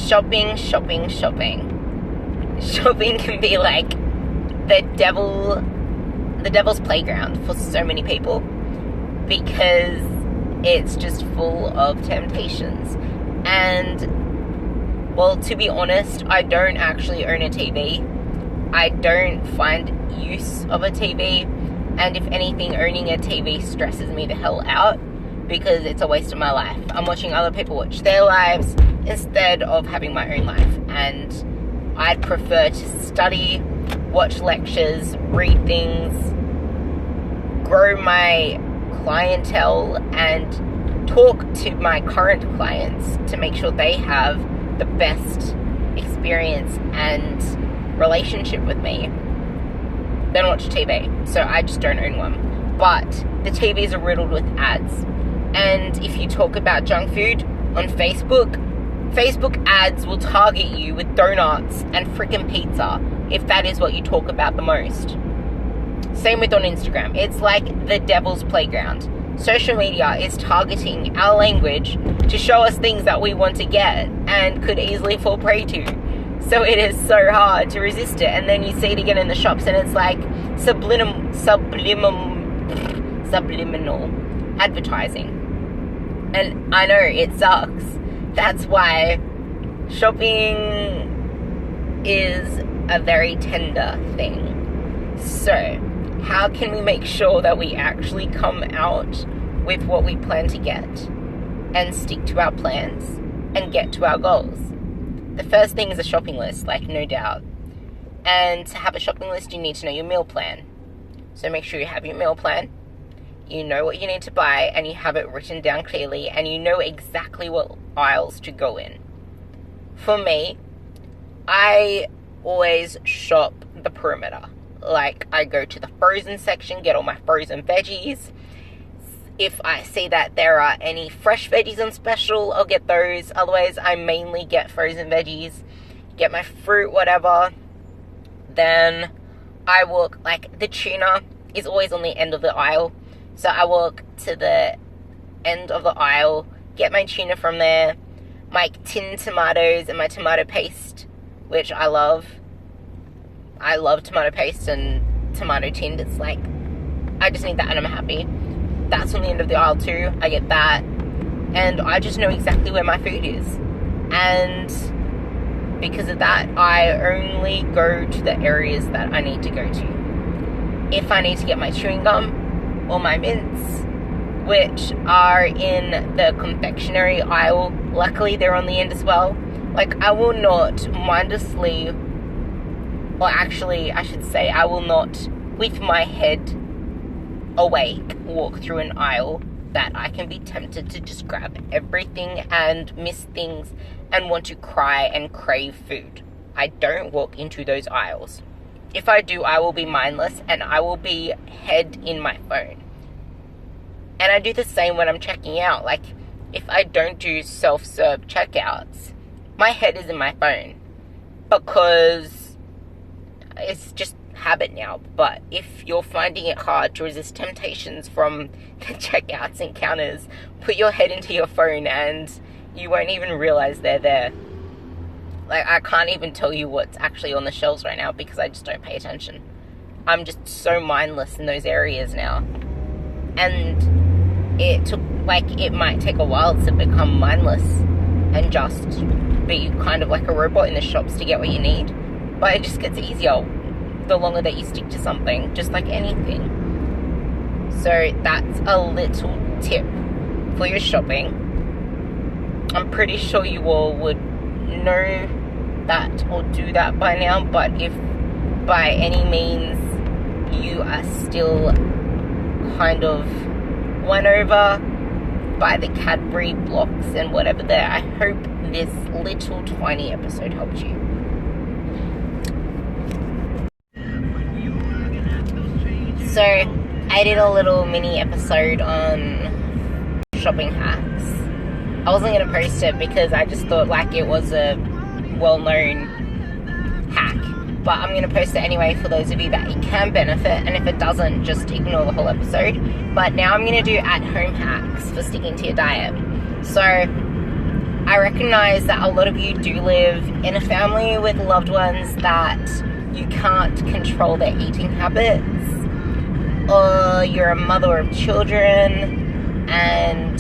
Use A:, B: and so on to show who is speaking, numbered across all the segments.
A: shopping can be like the devil's playground for so many people, because it's just full of temptations. And, well, to be honest, I don't actually own a TV. I don't find use of a TV, and if anything, owning a TV stresses me the hell out, because it's a waste of my life. I'm watching other people watch their lives instead of having my own life, and I'd prefer to study, watch lectures, read things, grow my clientele, and talk to my current clients to make sure they have the best experience and relationship with me, then watch TV. So I just don't own one. But the TVs are riddled with ads. And if you talk about junk food on Facebook ads will target you with donuts and freaking pizza, if that is what you talk about the most. Same with on Instagram. It's like the devil's playground. Social media is targeting our language to show us things that we want to get and could easily fall prey to. So it is so hard to resist it. And then you see it again in the shops, and it's like subliminal advertising. And I know it sucks. That's why shopping is a very tender thing. So, how can we make sure that we actually come out with what we plan to get and stick to our plans and get to our goals? The first thing is a shopping list, like, no doubt. And to have a shopping list, you need to know your meal plan. So make sure you have your meal plan, you know what you need to buy, and you have it written down clearly, and you know exactly what aisles to go in. For me, I always shop the perimeter. Like, I go to the frozen section, get all my frozen veggies. If I see that there are any fresh veggies on special, I'll get those. Otherwise, I mainly get frozen veggies, get my fruit, whatever. Then I walk, like, the tuna is always on the end of the aisle. So I walk to the end of the aisle, get my tuna from there, my tinned tomatoes and my tomato paste, which I love. I love tomato paste and tomato tinned. It's like, I just need that and I'm happy. That's on the end of the aisle too. I get that. And I just know exactly where my food is. And because of that, I only go to the areas that I need to go to. If I need to get my chewing gum or my mints, which are in the confectionery aisle, luckily they're on the end as well. Like, I will not mindlessly, or actually I should say, I will not, with my head awake, walk through an aisle that I can be tempted to just grab everything and miss things and want to cry and crave food. I don't walk into those aisles. If I do, I will be mindless and I will be head in my phone. And I do the same when I'm checking out. Like, if I don't do self-serve checkouts, my head is in my phone because it's just habit now. But if you're finding it hard to resist temptations from the checkouts and counters, put your head into your phone and you won't even realize they're there. Like, I can't even tell you what's actually on the shelves right now because I just don't pay attention. I'm just so mindless in those areas now. And it might take a while to become mindless and just be kind of like a robot in the shops to get what you need. But it just gets easier the longer that you stick to something, just like anything. So that's a little tip for your shopping. I'm pretty sure you all would know that or do that by now, but if by any means you are still kind of won over by the Cadbury blocks and whatever there, I hope this little tiny episode helped you. So I did a little mini episode on shopping hacks. I wasn't going to post it because I just thought like it was a well-known hack. But I'm going to post it anyway for those of you that it can benefit. And if it doesn't, just ignore the whole episode. But now I'm going to do at-home hacks for sticking to your diet. So I I recognize that a lot of you do live in a family with loved ones that you can't control their eating habits, or you're a mother of children and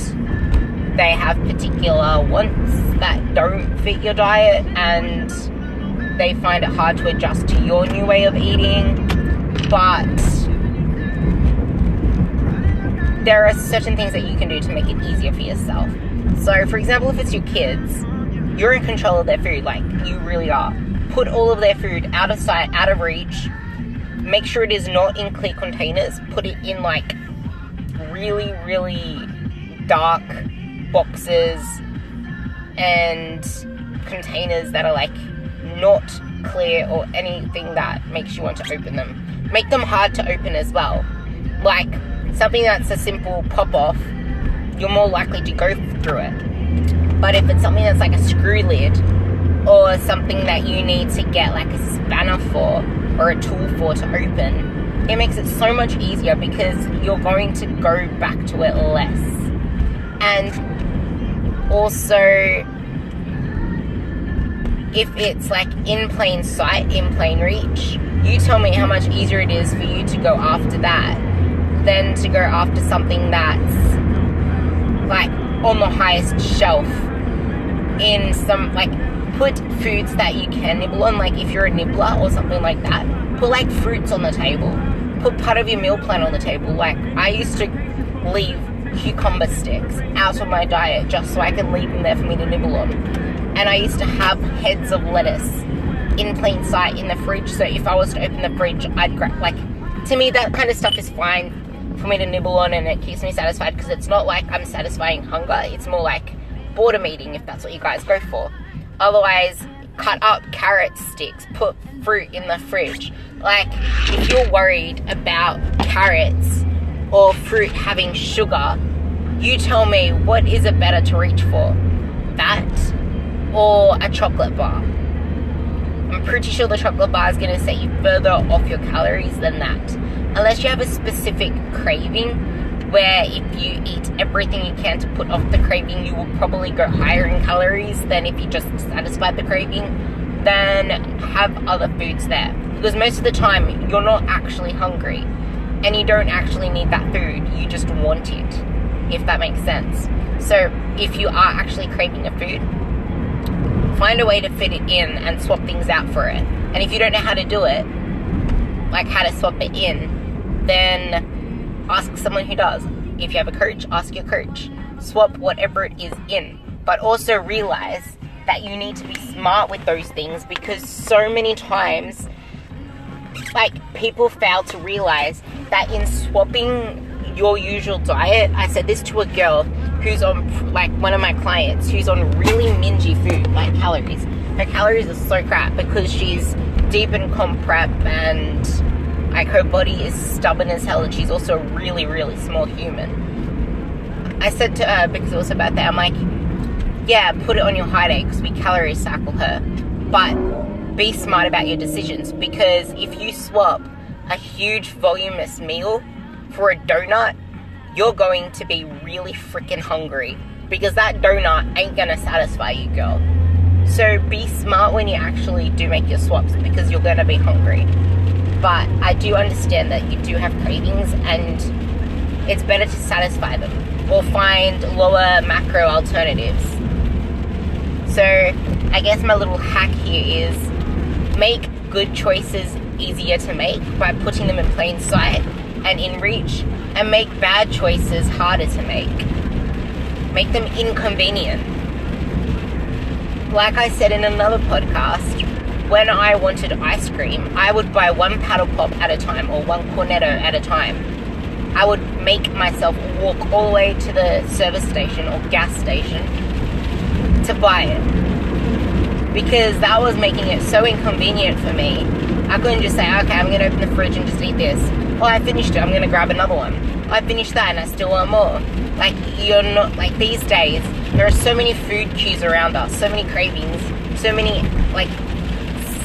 A: they have particular wants that don't fit your diet and they find it hard to adjust to your new way of eating. But there are certain things that you can do to make it easier for yourself. So, for example, if it's your kids, you're in control of their food, like you really are. Put all of their food out of sight, out of reach. Make sure it is not in clear containers. Put it in like really, really dark boxes and containers that are like not clear or anything that makes you want to open them. Make them hard to open as well. Like something that's a simple pop off, you're more likely to go through it. But if it's something that's like a screw lid or something that you need to get like a spanner for or a tool for to open, it makes it so much easier because you're going to go back to it less. And also, if it's like in plain sight, in plain reach, you tell me how much easier it is for you to go after that than to go after something that's like on the highest shelf in some, like, put foods that you can nibble on, like if you're a nibbler or something like that. Put like fruits on the table. Put part of your meal plan on the table. Like I used to leave cucumber sticks out of my diet just so I could leave them there for me to nibble on. And I used to have heads of lettuce in plain sight in the fridge, so if I was to open the fridge, I'd grab, like, to me that kind of stuff is fine for me to nibble on and it keeps me satisfied because it's not like I'm satisfying hunger, it's more like boredom eating if that's what you guys go for. Otherwise, cut up carrot sticks, put fruit in the fridge. Like, if you're worried about carrots or fruit having sugar, you tell me, what is it better to reach for? That or a chocolate bar? I'm pretty sure the chocolate bar is going to set you further off your calories than that. Unless you have a specific craving, where if you eat everything you can to put off the craving, you will probably go higher in calories than if you just satisfied the craving, then have other foods there. Because most of the time, you're not actually hungry, and you don't actually need that food, you just want it, if that makes sense. So, if you are actually craving a food, find a way to fit it in and swap things out for it. And if you don't know how to do it, like how to swap it in, then ask someone who does. If you have a coach, ask your coach. Swap whatever it is in. But also realize that you need to be smart with those things, because so many times, like, people fail to realize that in swapping your usual diet, I said this to a girl who's on, like, one of my clients who's on really mingy food, like calories. Her calories are so crap because she's deep in comp prep and like her body is stubborn as hell, and she's also a really, really small human. I said to her, because it was about that, I'm like, yeah, put it on your high day because we calorie cycle her, but be smart about your decisions, because if you swap a huge voluminous meal for a donut, you're going to be really freaking hungry, because that donut ain't gonna satisfy you, girl. So be smart when you actually do make your swaps, because you're gonna be hungry. But I do understand that you do have cravings, and it's better to satisfy them or find lower macro alternatives. So I guess my little hack here is make good choices easier to make by putting them in plain sight and in reach, and make bad choices harder to make. Make them inconvenient. Like I said in another podcast, when I wanted ice cream, I would buy one paddle pop at a time or one cornetto at a time. I would make myself walk all the way to the service station or gas station to buy it, because that was making it so inconvenient for me. I couldn't just say, okay, I'm going to open the fridge and just eat this. Oh, I finished it, I'm going to grab another one. I finished that and I still want more. Like, you're not, like, these days, there are so many food cues around us, so many cravings, so many, like,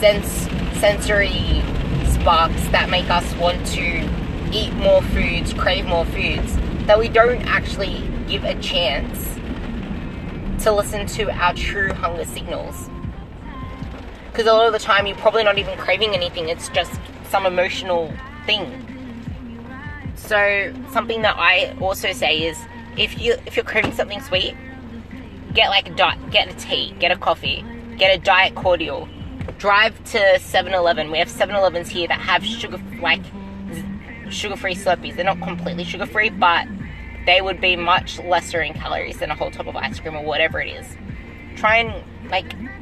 A: sensory sparks that make us want to eat more foods, crave more foods, that we don't actually give a chance to listen to our true hunger signals. Because a lot of the time you're probably not even craving anything, it's just some emotional thing. So something that I also say is, if you're craving something sweet, get a tea, get a coffee, get a diet cordial. Drive to 7-Eleven. We have 7-Elevens here that have sugar-free Slurpees. They're not completely sugar-free, but they would be much lesser in calories than a whole tub of ice cream or whatever it is. Try and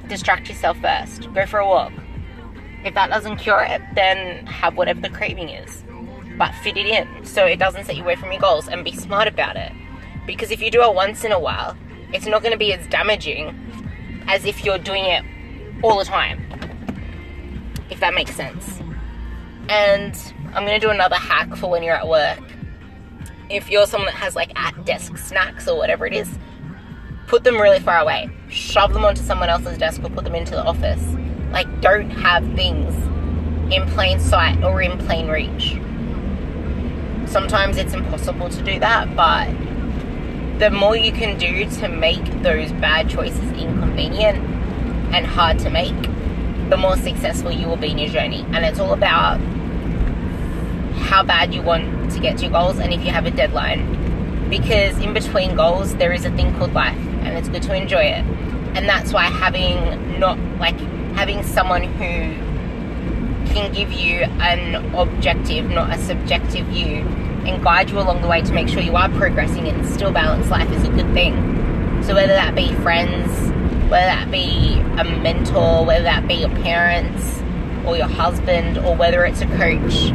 A: distract yourself first. Go for a walk. If that doesn't cure it, then have whatever the craving is, but fit it in so it doesn't set you away from your goals, and be smart about it. Because if you do it once in a while, it's not going to be as damaging as if you're doing it all the time, if that makes sense. And I'm going to do another hack for when you're at work. If you're someone that has at desk snacks or whatever it is, put them really far away. Shove them onto someone else's desk or put them into the office. Don't have things in plain sight or in plain reach. Sometimes it's impossible to do that, but the more you can do to make those bad choices inconvenient and hard to make, the more successful you will be in your journey. And it's all about how bad you want to get to your goals, and if you have a deadline. Because in between goals, there is a thing called life, and it's good to enjoy it. And that's why having someone who can give you an objective, not a subjective view, and guide you along the way to make sure you are progressing and still balance life is a good thing. So whether that be friends, whether that be a mentor, whether that be your parents or your husband, or whether it's a coach,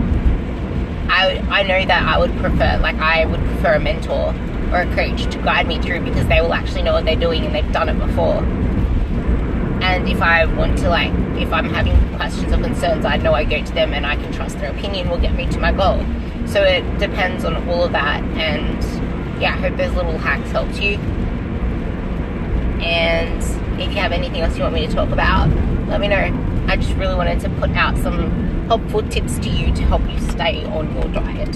A: I know that I would prefer a mentor or a coach to guide me through, because they will actually know what they're doing and they've done it before. And if I want to, if I'm having questions or concerns, I know I go to them and I can trust their opinion will get me to my goal. So it depends on all of that. And yeah, I hope those little hacks helped you. And if you have anything else you want me to talk about, let me know. I just really wanted to put out some helpful tips to you to help you stay on your diet.